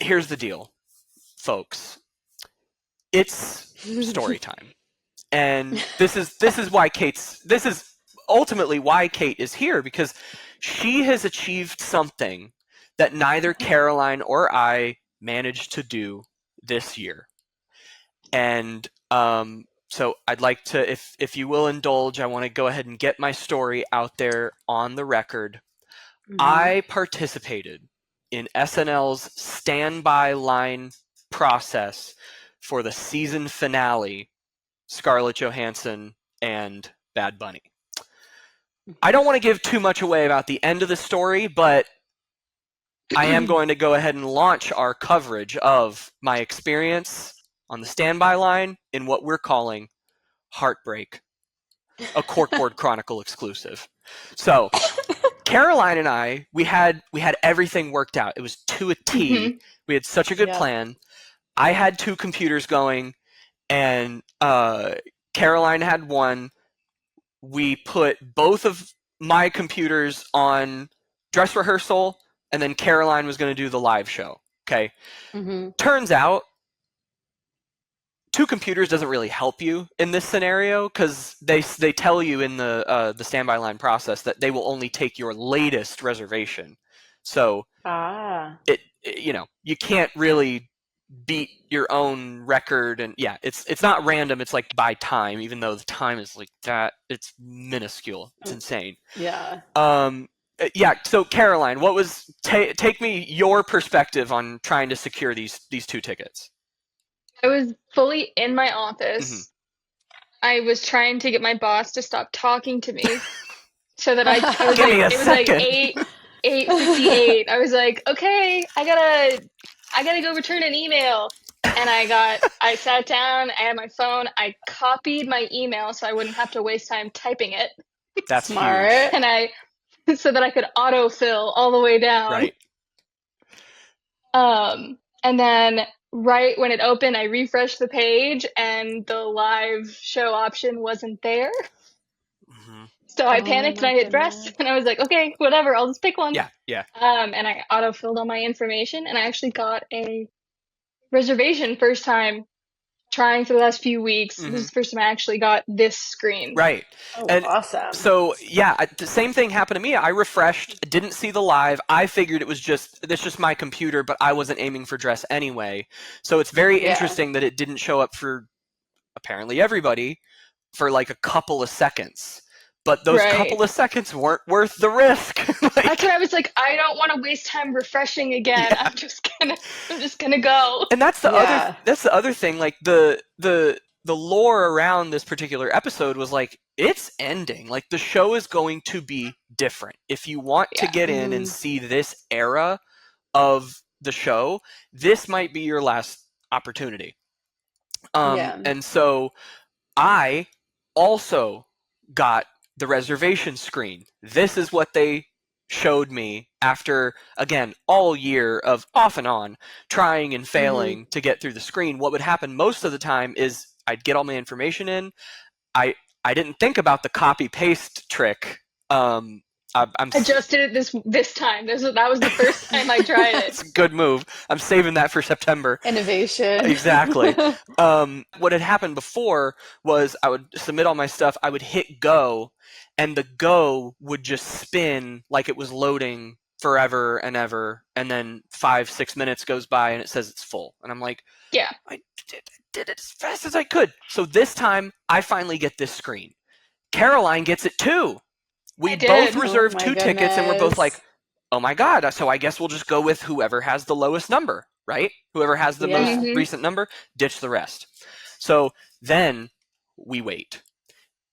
here's the deal, folks. It's story time. And this is ultimately why Kate is here, because she has achieved something that neither Caroline or I managed to do this year. And so I'd like to, if you will indulge, I want to go ahead and get my story out there on the record. I participated in SNL's standby line process for the season finale, Scarlett Johansson and Bad Bunny. I don't want to give too much away about the end of the story, but I am going to go ahead and launch our coverage of my experience on the standby line in what we're calling Heartbreak, a Corkboard Chronicle exclusive. So Caroline and I, we had everything worked out. It was to a T. We had such a good plan. I had 2 computers going, and Caroline had one. We put both of my computers on dress rehearsal, and then Caroline was going to do the live show. Okay. Turns out 2 computers doesn't really help you in this scenario, because they tell you in the standby line process that they will only take your latest reservation. So you can't really beat your own record, and it's not random. It's like by time, even though the time is like that. It's minuscule. It's insane. So Caroline, what was take me your perspective on trying to secure these 2 tickets? I was fully in my office. I was trying to get my boss to stop talking to me so that I was Give like, me a it was second. like 8:58. I was like, okay, I gotta go return an email. And I sat down, I had my phone, I copied my email so I wouldn't have to waste time typing it. That's Smart. huge. And so that I could autofill all the way down. Right. And then right when it opened, I refreshed the page and the live show option wasn't there. So I panicked and I hit dress and I was like, okay, whatever, I'll just pick one. Yeah. And I autofilled all my information and I actually got a reservation first time trying for the last few weeks. This is the first time I actually got this screen. Right. And awesome. So the same thing happened to me. I refreshed, didn't see the live. I figured it was just my computer, but I wasn't aiming for dress anyway. So it's very interesting that it didn't show up for apparently everybody for like a couple of seconends. But those couple of seconds weren't worth the risk. That's why I was like, I don't want to waste time refreshing again. I'm just gonna go. And that's the other thing. Like the lore around this particular episode was like, it's ending. Like the show is going to be different. If you want to get in and see this era of the show, this might be your last opportunity. And so I also got the reservation screen. This is what they showed me after, again, all year of off and on trying and failing to get through the screen. What would happen most of the time is I'd get all my information in. I didn't think about the copy paste trick. I just did it this time. That was the first time I tried it. It's a good move. I'm saving that for September. Innovation. Exactly. What had happened before was I would submit all my stuff. I would hit go, and the go would just spin like it was loading forever and ever. And then 5-6 minutes goes by, and it says it's full. And I'm like, yeah, I did it as fast as I could. So this time, I finally get this screen. Caroline gets it too. We both reserved 2 tickets, and we're both like, oh my God, so I guess we'll just go with whoever has the lowest number, right? Whoever has the most recent number, ditch the rest. So then we wait.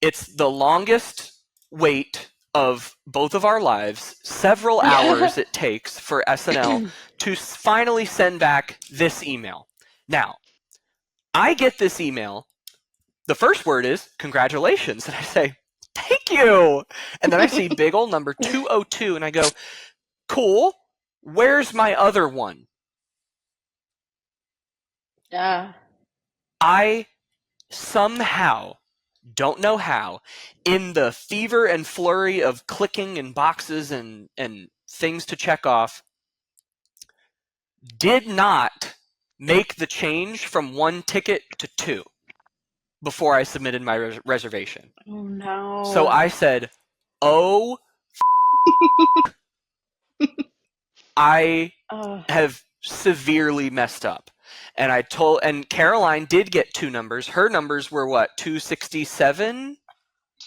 It's the longest wait of both of our lives. Several hours it takes for SNL to finally send back this email. Now, I get this email. The first word is, congratulations. And I say, thank you. And then I see big old number 202, and I go, cool. Where's my other one? Yeah. I somehow, don't know how, in the fever and flurry of clicking and boxes and things to check off, did not make the change from 1 ticket to 2 before I submitted my reservation. Oh no. So I said, "Oh, I have severely messed up." And Caroline did get 2 numbers. Her numbers were what? 267?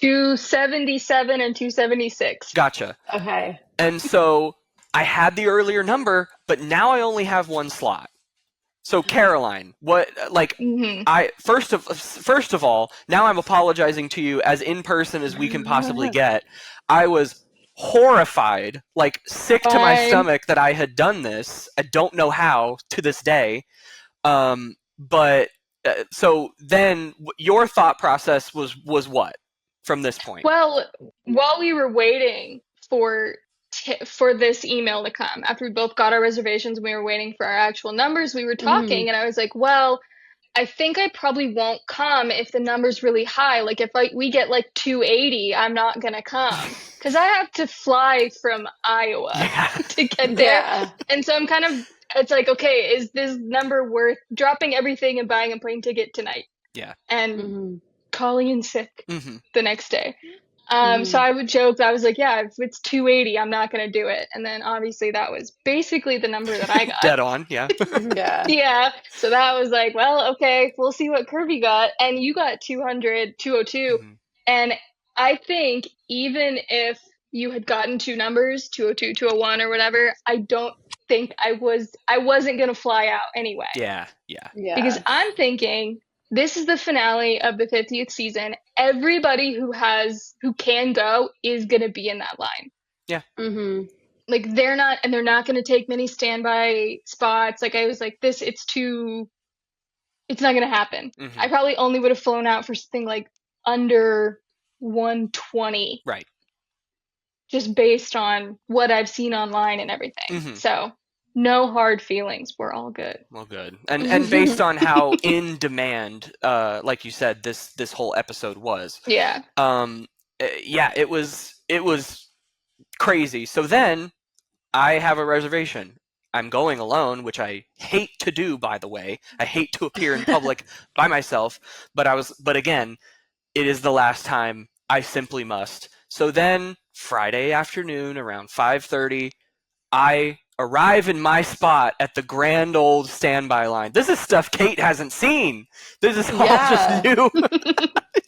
277 and 276. Gotcha. Okay. And so I had the earlier number, but now I only have 1 slot. So Caroline, what I first of all, now I'm apologizing to you as in person as we can possibly get. I was horrified, like sick to my stomach that I had done this. I don't know how to this day. But so then your thought process was what from this point? Well, while we were waiting for this email to come, after we both got our reservations and we were waiting for our actual numbers, we were talking, and I was like, well, I think I probably won't come if the number's really high. Like if we get like 280, I'm not gonna come because I have to fly from Iowa to get there. Yeah. And so I'm kind of, it's like, okay, is this number worth dropping everything and buying a plane ticket tonight? Yeah. And calling in sick the next day. So I would joke, I was like, yeah, if it's 280, I'm not going to do it. And then obviously that was basically the number that I got. Dead on, yeah. Yeah. So that was like, well, okay, we'll see what Kirby got. And you got 202. And I think even if you had gotten 2 numbers, 202, 201 or whatever, I don't think I wasn't going to fly out anyway. Yeah. Because I'm thinking, this is the finale of the 50th season. Everybody who can go is going to be in that line. Yeah. Like they're not going to take many standby spots. Like I was like, it's not going to happen. I probably only would have flown out for something like under 120. Right. Just based on what I've seen online and everything. So no hard feelings. We're all good. Well, good. And based on how in demand, like you said, this whole episode was. Yeah. It was crazy. So then I have a reservation. I'm going alone, which I hate to do, by the way. I hate to appear in public by myself, but again, it is the last time. I simply must. So then Friday afternoon around 5:30, I arrive in my spot at the grand old standby line. This is stuff Kate hasn't seen. This is all just new.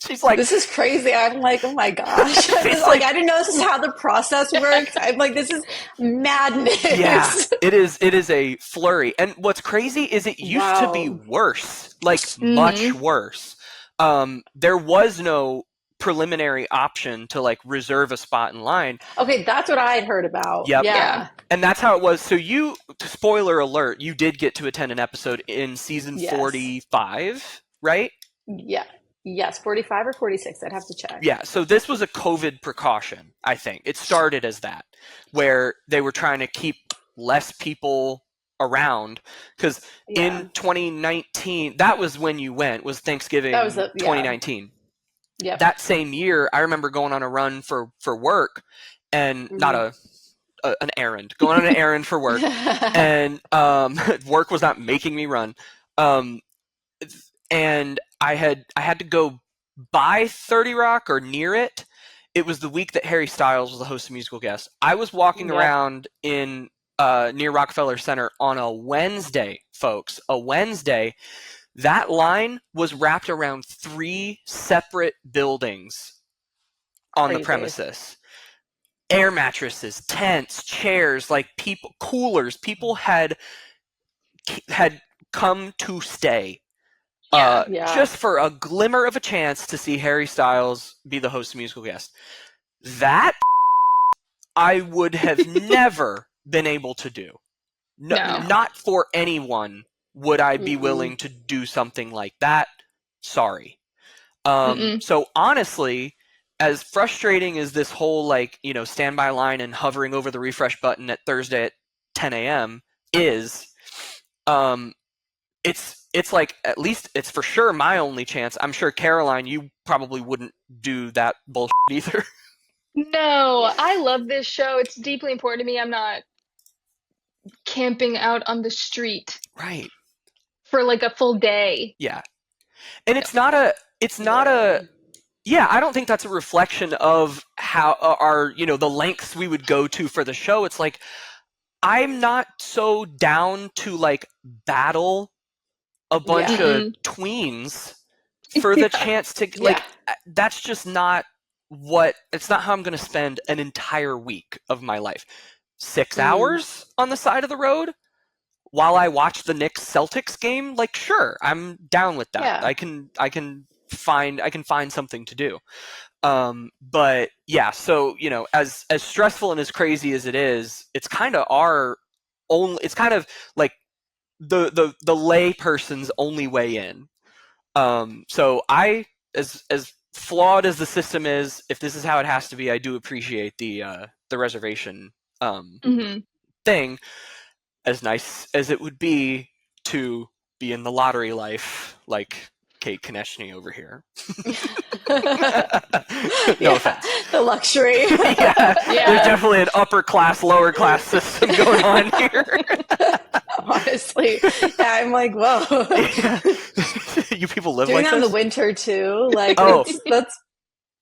She's like, this is crazy. I'm like, oh my gosh. It's like, I didn't know this is how the process works. I'm like, this is madness. Yeah, it is a flurry. And what's crazy is it used to be worse, like much worse. There was no preliminary option to like reserve a spot in line. Okay, that's what I had heard about. Yep. Yeah. And that's how it was. So spoiler alert, you did get to attend an episode in season 45, right? Yeah. Yes, 45 or 46. I'd have to check. Yeah, so this was a COVID precaution, I think. It started as that, where they were trying to keep less people around. Because in 2019, that was when you went, was Thanksgiving 2019. Yeah. That same year, I remember going on a run for work, and not an errand, going on an errand for work, and work was not making me run. And I had to go by 30 Rock or near it. It was the week that Harry Styles was the host and musical guest. I was walking around in near Rockefeller Center on a Wednesday, folks. A Wednesday. That line was wrapped around 3 separate buildings on the premises. Air mattresses, tents, chairs, like people, coolers. People had come to stay. Just for a glimmer of a chance to see Harry Styles be the host and musical guest. That I would have never been able to do. No. Not for anyone would I be willing to do something like that. Sorry. So honestly, as frustrating as this whole standby line and hovering over the refresh button at Thursday at 10 a.m. is, it's like, at least it's for sure my only chance. I'm sure, Caroline, you probably wouldn't do that bullshit either. No, I love this show. It's deeply important to me. I'm not camping out on the street Right. for like a full day. Yeah. And No. it's not a yeah, I don't think that's a reflection of how our, the lengths we would go to for the show. It's like I'm not so down to like battle a bunch Yeah. of Mm-mm. tweens for the chance to like Yeah. that's just not it's not how I'm going to spend an entire week of my life. 6 hours on the side of the road while I watch the Knicks Celtics game, like sure, I'm down with that. Yeah. I can find something to do. But yeah, so as stressful and as crazy as it is, it's kind of our only. It's kind of like the lay person's only way in. So as flawed as the system is, if this is how it has to be, I do appreciate the reservation Mm-hmm. thing. As nice as it would be to be in the lottery life, like Kate Konieczny over here. No offense. The luxury. Yeah, there's definitely an upper class, lower class system going on here. Honestly, I'm like, whoa. Yeah. You people live Doing like that in this? the winter too, like Oh. that's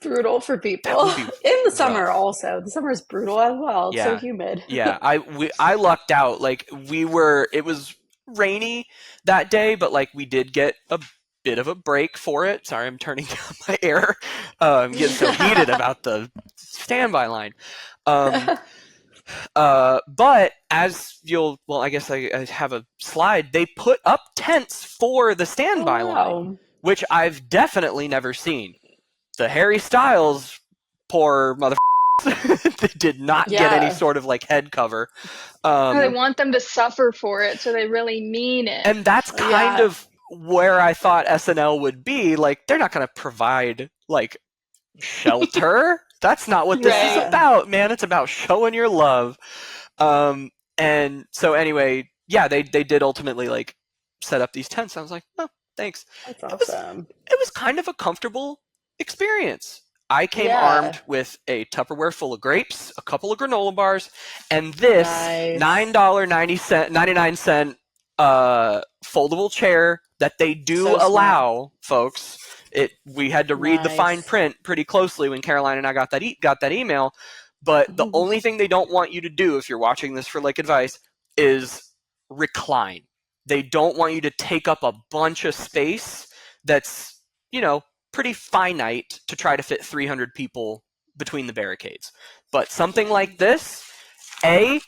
brutal for people. That would be In the summer rough. also. The summer is brutal as well. It's so Yeah. humid. Yeah, I lucked out. Like it was rainy that day, but like we did get a bit of a break for it. Sorry, I'm turning down my air. I'm getting so heated about the standby line. But I guess I have a slide. They put up tents for the standby line, which I've definitely never seen. The Harry Styles, poor mother. They did not get any sort of like head cover. They want them to suffer for it, so they really mean it. And that's kind of where I thought SNL would be. Like, they're not going to provide like shelter. That's not what this is about, man. It's about showing your love. And so anyway, yeah, they did ultimately like set up these tents. I was like, oh, thanks. That's awesome. It was kind of a comfortable experience. I came armed with a Tupperware full of grapes, a couple of granola bars, and this $9.99 foldable chair that they do allow, folks. We had to read the fine print pretty closely when Caroline and I got that email. But the only thing they don't want you to do, if you're watching this for like advice, is recline. They don't want you to take up a bunch of space that's, pretty finite to try to fit 300 people between the barricades. But something like this, A,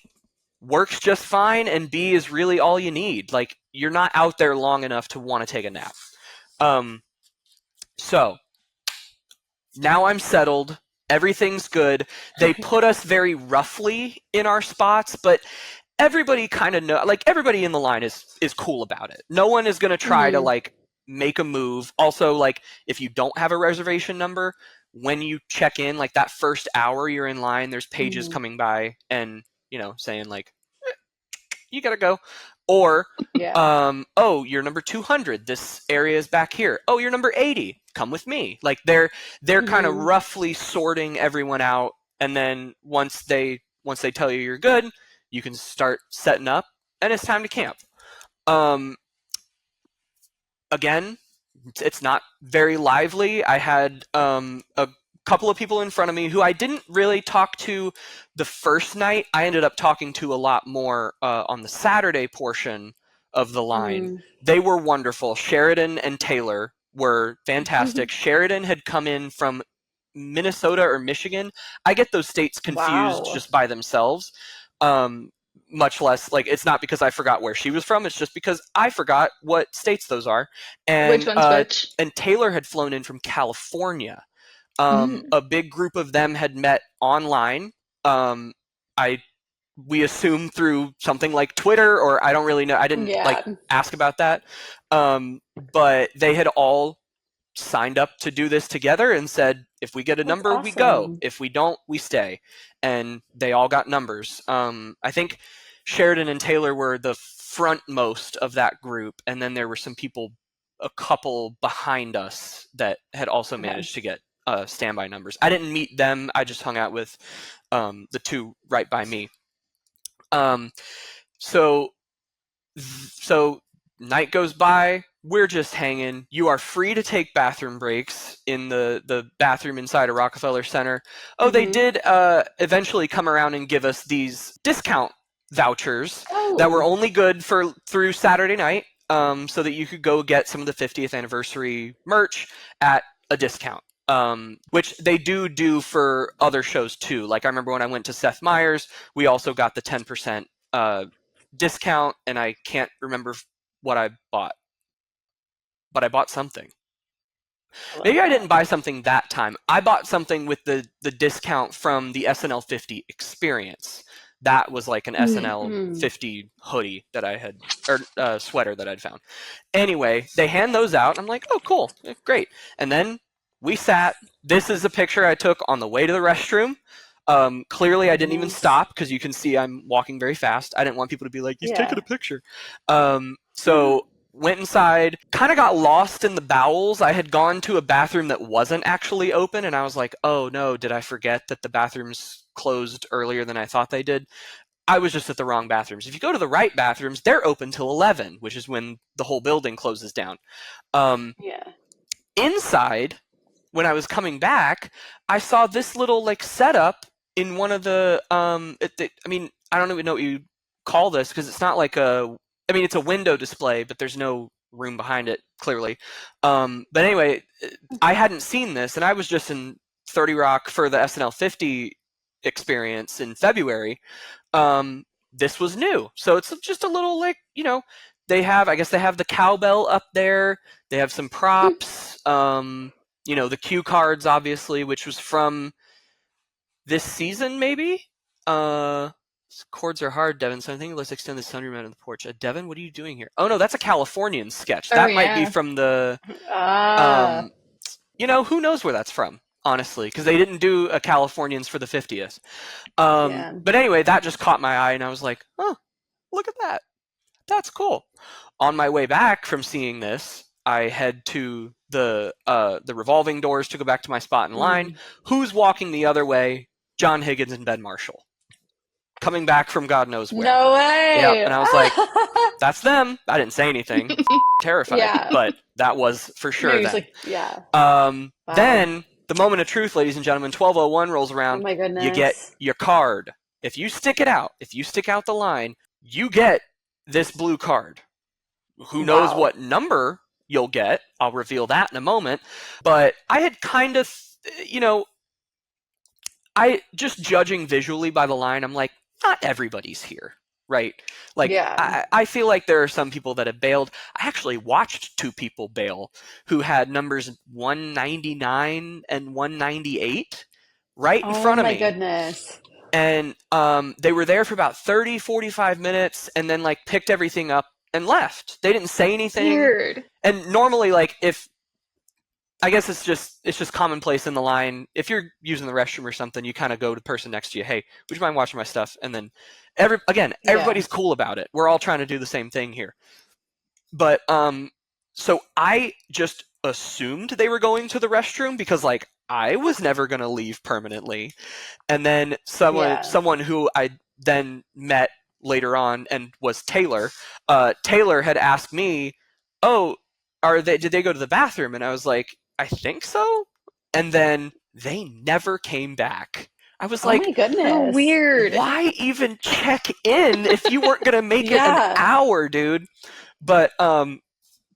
works just fine, and B, is really all you need. Like, you're not out there long enough to want to take a nap. So, now I'm settled. Everything's good. They put us very roughly in our spots, but everybody kind of everybody in the line is cool about it. No one is going to try to like make a move. Also, like, if you don't have a reservation number, when you check in, like that first hour you're in line, there's pages coming by and saying like, you gotta go, or oh, you're number 200, this area is back here. Oh, you're number 80, come with me. Like they're kind of roughly sorting everyone out, and then once they tell you you're good, you can start setting up and it's time to camp. Again, it's not very lively. I had a couple of people in front of me who I didn't really talk to the first night. I ended up talking to a lot more on the Saturday portion of the line. They were wonderful. Sheridan and Taylor were fantastic. Sheridan had come in from Minnesota or Michigan. I get those states confused just by themselves. Much less, like, it's not because I forgot where she was from, it's just because I forgot what states those are. And which one's which? And Taylor had flown in from California. A big group of them had met online. We assume through something like Twitter, or I don't really know. I didn't like ask about that. But they had all signed up to do this together and said, if we get a number, we go. If we don't, we stay. And they all got numbers. I think Sheridan and Taylor were the frontmost of that group, and then there were some people, a couple behind us, that had also managed to get standby numbers. I didn't meet them. I just hung out with the two right by me. So night goes by, we're just hanging. You are free to take bathroom breaks in the bathroom inside of Rockefeller Center. Oh, they did eventually come around and give us these discount vouchers that were only good through Saturday night, so that you could go get some of the 50th anniversary merch at a discount. Which they do for other shows too. Like I remember when I went to Seth Meyers, we also got the 10% discount, and I can't remember what I bought, but I bought something. Maybe I didn't buy something that time. I bought something with the discount from the SNL 50 experience. That was like an SNL 50 hoodie that I had, or sweater that I'd found. Anyway, they hand those out. I'm like, oh, cool, great. And then we sat. This is a picture I took on the way to the restroom. Clearly, I didn't even stop because you can see I'm walking very fast. I didn't want people to be like, he's taking a picture. So went inside, kind of got lost in the bowels. I had gone to a bathroom that wasn't actually open, and I was like, oh no, did I forget that the bathrooms closed earlier than I thought they did? I was just at the wrong bathrooms. If you go to the right bathrooms, they're open till 11, which is when the whole building closes down. Inside, when I was coming back, I saw this little like setup in one of the I mean, I don't even know what you call this because it's not like it's a window display, but there's no room behind it clearly. But anyway, I hadn't seen this, and I was just in 30 Rock for the SNL 50 experience in February. This was new, so it's just a little like, I guess they have the cowbell up there. They have some props. The cue cards, obviously, which was from this season, maybe? Chords are hard, Devin, so I think let's extend the sundry man on the porch. Devin, what are you doing here? Oh, no, that's a Californian sketch. That might be from the... who knows where that's from, honestly, because they didn't do a Californians for the 50th. But anyway, that just caught my eye, and I was like, oh, look at that. That's cool. On my way back from seeing this, I head to the revolving doors to go back to my spot in line. Who's walking the other way? John Higgins and Ben Marshall. Coming back from God knows where. No way! Yep, and I was like, that's them. I didn't say anything. Terrified, but that was for sure them. Wow. Then, the moment of truth, ladies and gentlemen, 12:01 rolls around. Oh my goodness. You get your card. If you stick it out, if you stick out the line, you get this blue card. Who knows what number you'll get? I'll reveal that in a moment. But I had kind of, I just judging visually by the line, I'm like, not everybody's here, right? Like, I feel like there are some people that have bailed. I actually watched two people bail who had numbers 199 and 198 right in front of me. Oh my goodness. And they were there for about 30, 45 minutes and then like picked everything up and left. They didn't say anything. Weird. And normally, like, I guess it's just commonplace in the line. If you're using the restroom or something, you kind of go to the person next to you, hey, would you mind watching my stuff? And then everybody's cool about it. We're all trying to do the same thing here. But so I just assumed they were going to the restroom because like I was never going to leave permanently. And then someone who I then met later on and was Taylor. Taylor had asked me, oh, did they go to the bathroom? And I was like, I think so. And then they never came back. I was like, oh my goodness. So weird. Why even check in if you weren't going to make it an hour, dude? But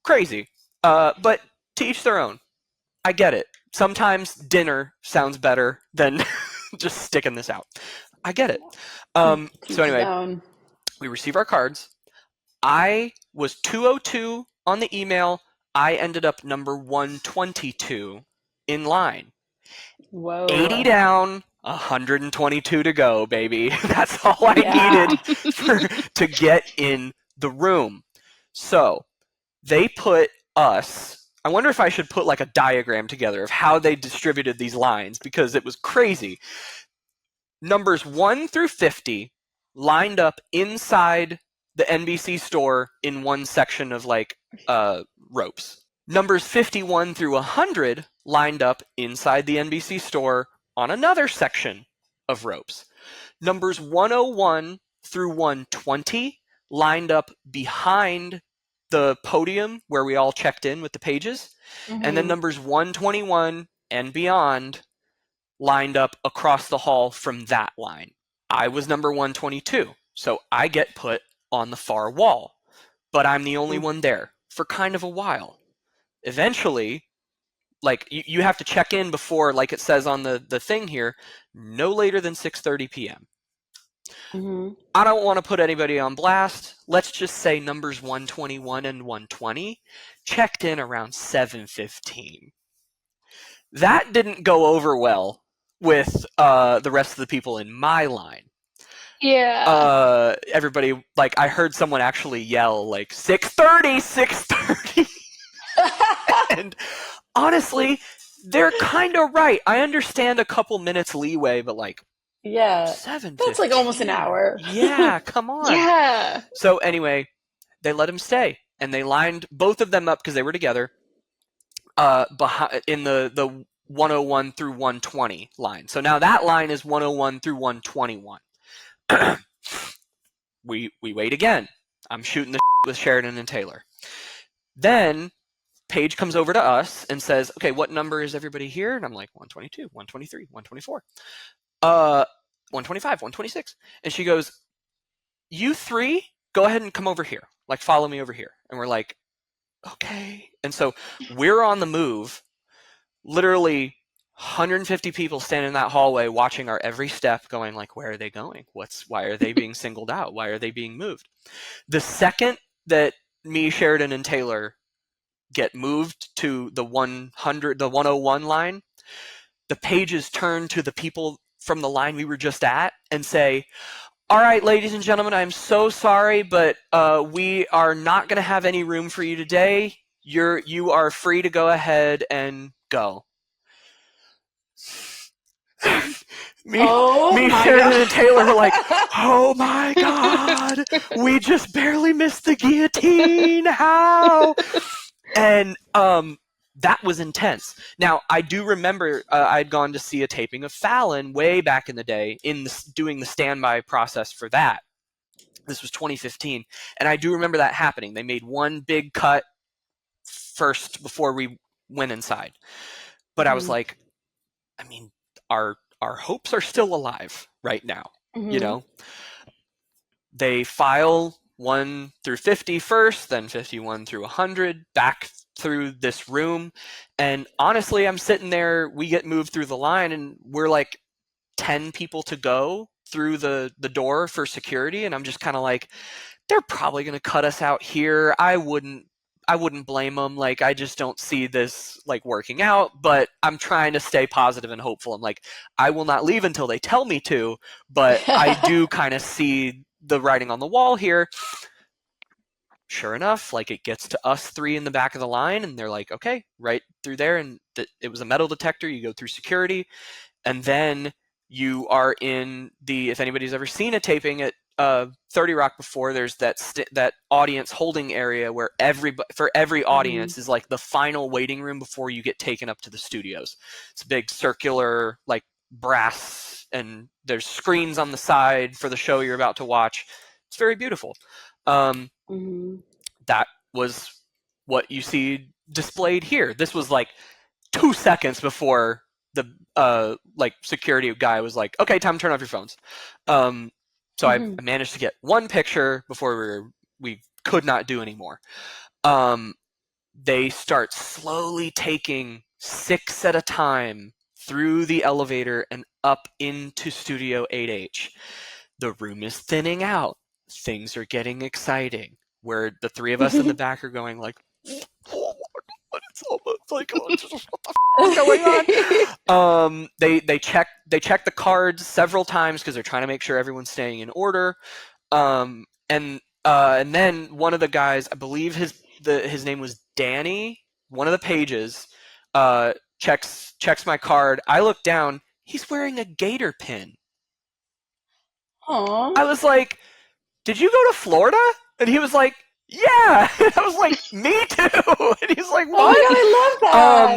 crazy. But to each their own. I get it. Sometimes dinner sounds better than just sticking this out. I get it. So anyway, we receive our cards. I was 202 on the email. I ended up number 122 in line. Whoa. 80 down, 122 to go, baby. That's all I needed to get in the room. So they put us, I wonder if I should put like a diagram together of how they distributed these lines because it was crazy. Numbers 1 through 50 lined up inside the NBC store in one section of like ropes. Numbers 51 through 100 lined up inside the NBC store on another section of ropes. Numbers 101 through 120 lined up behind the podium where we all checked in with the pages, and then numbers 121 and beyond lined up across the hall from that line. I was number 122, so I get put on the far wall, but I'm the only one there for kind of a while. Eventually, like, you have to check in before, like it says on the thing here, no later than 6:30 p.m. I don't want to put anybody on blast. Let's just say numbers 121 and 120 checked in around 7:15. That didn't go over well with the rest of the people in my line. Yeah. Everybody, like, I heard someone actually yell, like, 6:30, 6:30. And honestly, they're kind of right. I understand a couple minutes leeway, but like, Yeah. 7:15. That's like almost an hour. Yeah, come on. Yeah. So anyway, they let him stay, and they lined both of them up because they were together behind in the 101 through 120 line. So now that line is 101 through 121. We wait again. I'm shooting the with Sheridan and Taylor. Then Paige comes over to us and says, okay, what number is everybody here? And I'm like, 122, 123, 124, 125, 126. And she goes, you three, go ahead and come over here. Like, follow me over here. And we're like, okay. And so we're on the move, literally 150 people standing in that hallway watching our every step, going like, where are they going? Why are they being singled out? Why are they being moved? The second that me, Sheridan, and Taylor get moved to the 101 line, the pages turn to the people from the line we were just at and say, all right, ladies and gentlemen, I'm so sorry, but we are not going to have any room for you today. You are free to go ahead and go. me, Sheridan, and Taylor were like, oh my God, we just barely missed the guillotine. How? And that was intense. Now, I do remember I'd gone to see a taping of Fallon way back in the day doing the standby process for that. This was 2015. And I do remember that happening. They made one big cut first before we went inside. But I was like, I mean, our hopes are still alive right now. You know? They file 1 through 50 first, then 51 through 100, back through this room. And honestly, I'm sitting there, we get moved through the line, and we're like 10 people to go through the door for security. And I'm just kind of like, they're probably going to cut us out here. I wouldn't blame them. Like, I just don't see this like working out, but I'm trying to stay positive and hopeful. I'm like, I will not leave until they tell me to, but I do kind of see the writing on the wall here. Sure enough, like, it gets to us three in the back of the line, and they're like, okay, right through there. And it was a metal detector. You go through security, and then you are in if anybody's ever seen a taping at 30 Rock before, there's that audience holding area where every audience is like the final waiting room before you get taken up to the studios. It's a big circular, like, brass, and there's screens on the side for the show you're about to watch. It's very beautiful. That was what you see displayed here. This was like 2 seconds before the like security guy was like, okay, time to turn off your phones. So I managed to get one picture before we could not do anymore. They start slowly taking 6 at a time through the elevator and up into Studio 8H. The room is thinning out. Things are getting exciting. Where the three of us in the back are going like, oh my God, it's almost like, what the f- is going on? They check the cards several times because they're trying to make sure everyone's staying in order. And then one of the guys, I believe his name was Danny, one of the pages, checks my card. I look down, he's wearing a gator pin. Aww. I was like, did you go to Florida? And he was like, yeah. And I was like, me too. And he's like, what? Oh my God, I love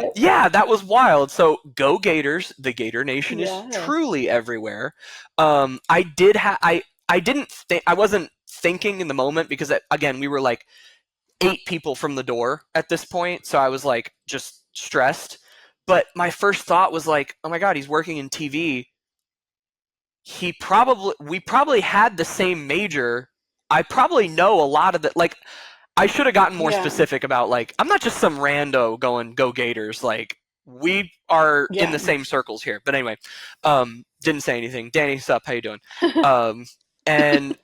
that. Yeah, that was wild. So go Gators. The Gator Nation is truly everywhere. I wasn't thinking in the moment, because again, we were like 8 people from the door at this point, so I was like just stressed. But my first thought was like, oh my God, he's working in TV. We probably had the same major. I probably know a lot of the, like, I should have gotten more specific about, like, I'm not just some rando going go Gators. Like, we are in the same circles here. But anyway, didn't say anything. Danny, sup? How you doing? And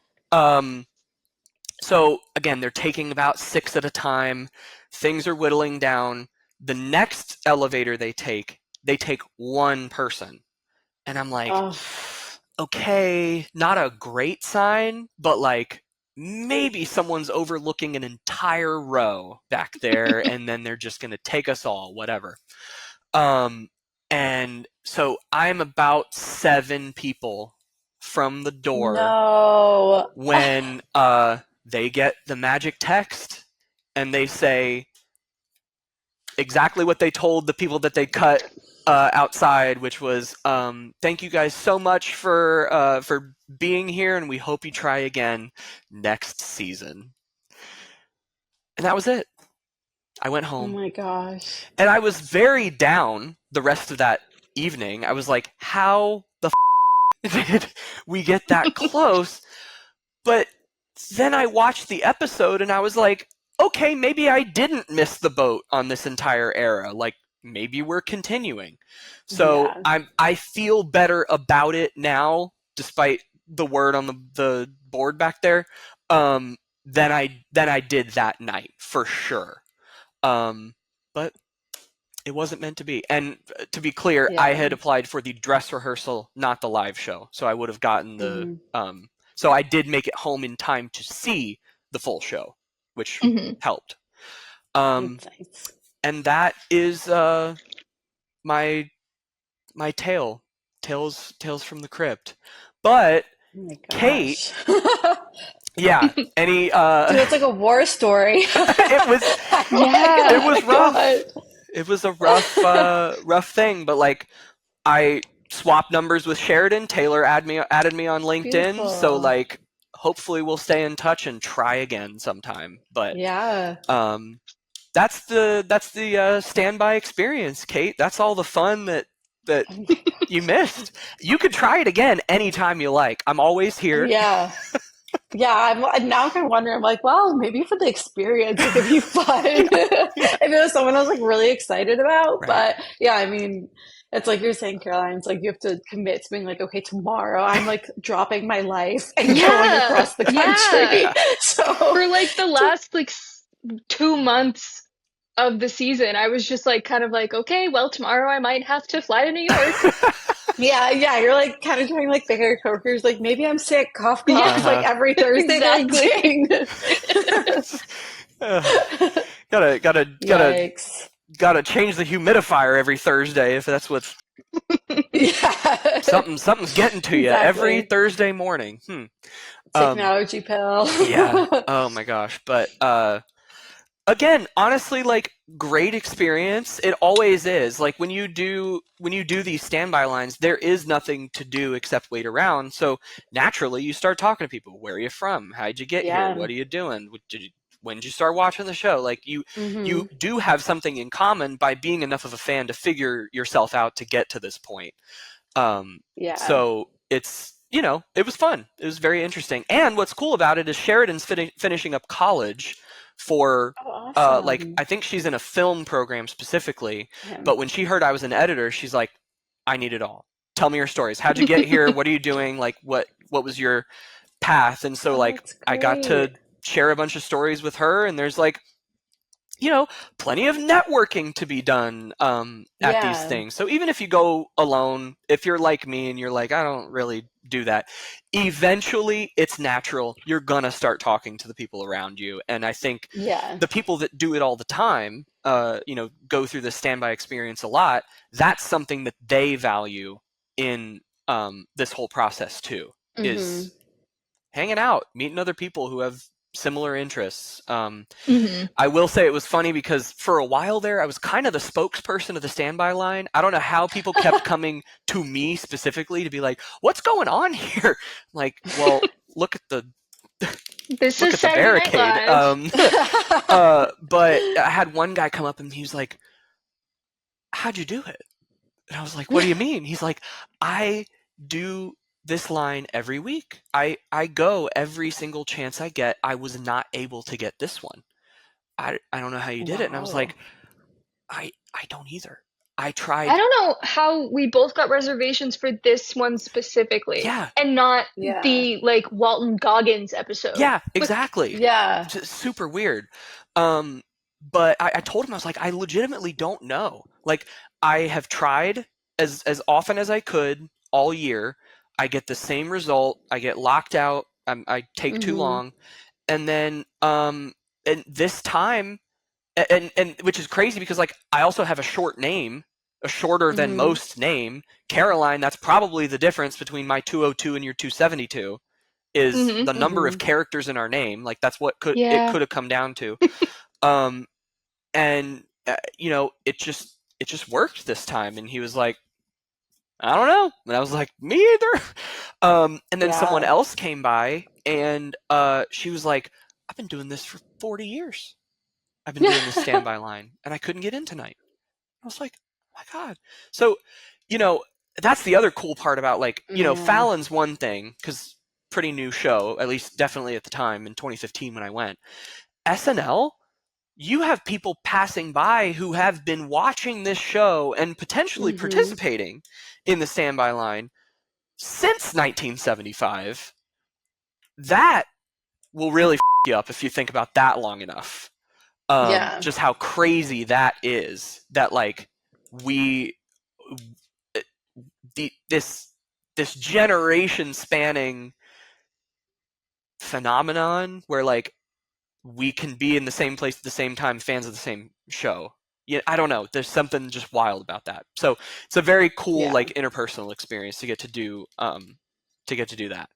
so again, they're taking about 6 at a time. Things are whittling down. The next elevator they take 1 person. And I'm like, okay, not a great sign, but like maybe someone's overlooking an entire row back there and then they're just going to take us all, whatever. And so I'm about 7 people from the door when they get the magic text and they say exactly what they told the people that they cut outside, which was, thank you guys so much for being here, and we hope you try again next season. And that was it. I went home. Oh my gosh. And I was very down the rest of that evening. I was like, how the did we get that close? But then I watched the episode and I was like, okay, maybe I didn't miss the boat on this entire era. Like, maybe we're continuing. So I feel better about it now, despite the word on the board back there, than I did that night, for sure. But it wasn't meant to be. And to be clear, I had applied for the dress rehearsal, not the live show. So I would have gotten the so I did make it home in time to see the full show, which helped. Nice. And that is my tales from the crypt. But Kate, yeah, any Dude, it's like a war story. it was rough. It was a rough thing, but like I swapped numbers with Sheridan. Taylor added me on LinkedIn. Beautiful. So like hopefully we'll stay in touch and try again sometime. But that's the standby experience, Kate. That's all the fun that you missed. You could try it again anytime you like. I'm always here. Yeah. I'm now kind of wondering. I'm like, well, maybe for the experience it could be fun if it was someone I was like really excited about. Right. But yeah, I mean, it's like you're saying, Caroline. It's like you have to commit to being like, okay, tomorrow I'm like dropping my life and going across the country. Yeah. So for like the last like 2 months of the season, I was just like kind of like, okay, well, tomorrow I might have to fly to New York. Yeah, you're like kind of doing like bigger coworkers, like maybe I'm sick, cough, like every Thursday. Exactly. Gotta change the humidifier every Thursday if that's what's something's getting to you every Thursday morning. Technology pill. Yeah. Oh my gosh. But again, honestly, like great experience. It always is. Like when you do these standby lines, there is nothing to do except wait around. So naturally, you start talking to people. Where are you from? How'd you get here? What are you doing? When did you start watching the show? Like you do have something in common by being enough of a fan to figure yourself out to get to this point. So it's, it was fun. It was very interesting. And what's cool about it is Sheridan's finishing up college for awesome. Like I think she's in a film program specifically, but when she heard I was an editor, she's like, I need it all. Tell me your stories. How'd you get here? What are you doing? Like what was your path? And so like I got to share a bunch of stories with her, and there's like plenty of networking to be done at these things. So even if you go alone, if you're like me and you're like, I don't really do that, eventually it's natural. You're gonna start talking to the people around you. And I think the people that do it all the time, go through the standby experience a lot, that's something that they value in this whole process too, is hanging out, meeting other people who have similar interests. I will say it was funny because for a while there, I was kind of the spokesperson of the standby line. I don't know how people kept coming to me specifically to be like, what's going on here? Like, well, look at the This look is at the Saturday Night barricade. Live. But I had one guy come up and he was like, how'd you do it? And I was like, what do you mean? He's like, I do this line every week. I go every single chance I get. I was not able to get this one. I don't know how you did it. And I was Wow. like, I don't either. I tried. I don't know how we both got reservations for this one specifically, Yeah. and not Yeah. the like Walton Goggins episode. Yeah, exactly. Yeah. Just super weird. But I told him, I was like, I legitimately don't know. Like, I have tried as often as I could all year. I get the same result. I get locked out. I take too Hmm. long, and then and this time, and which is crazy because like I also have a short name, a shorter than Hmm. most name, Caroline. That's probably the difference between my 202 and your 272. Is Hmm. the number of Hmm. characters in our name. Like that's what it Yeah. could have come down to. And you know, it just worked this time. And he was like, I don't know. And I was like, me either. And then someone Yeah. else came by and she was like, I've been doing this for 40 years. I've been doing this standby line and I couldn't get in tonight. I was like, oh my God. So, you know, that's the other cool part about like, you know, Yeah. Fallon's one thing, because pretty new show, at least definitely at the time in 2015 when I went. SNL, you have people passing by who have been watching this show and potentially Hmm. participating in the standby line since 1975. That will really you up if you think about that long enough. Yeah. Just how crazy that is. That like we this generation spanning phenomenon where like we can be in the same place at the same time, fans of the same show. Yeah, I don't know. There's something just wild about that. So it's a very cool Yeah. like interpersonal experience to get to do that.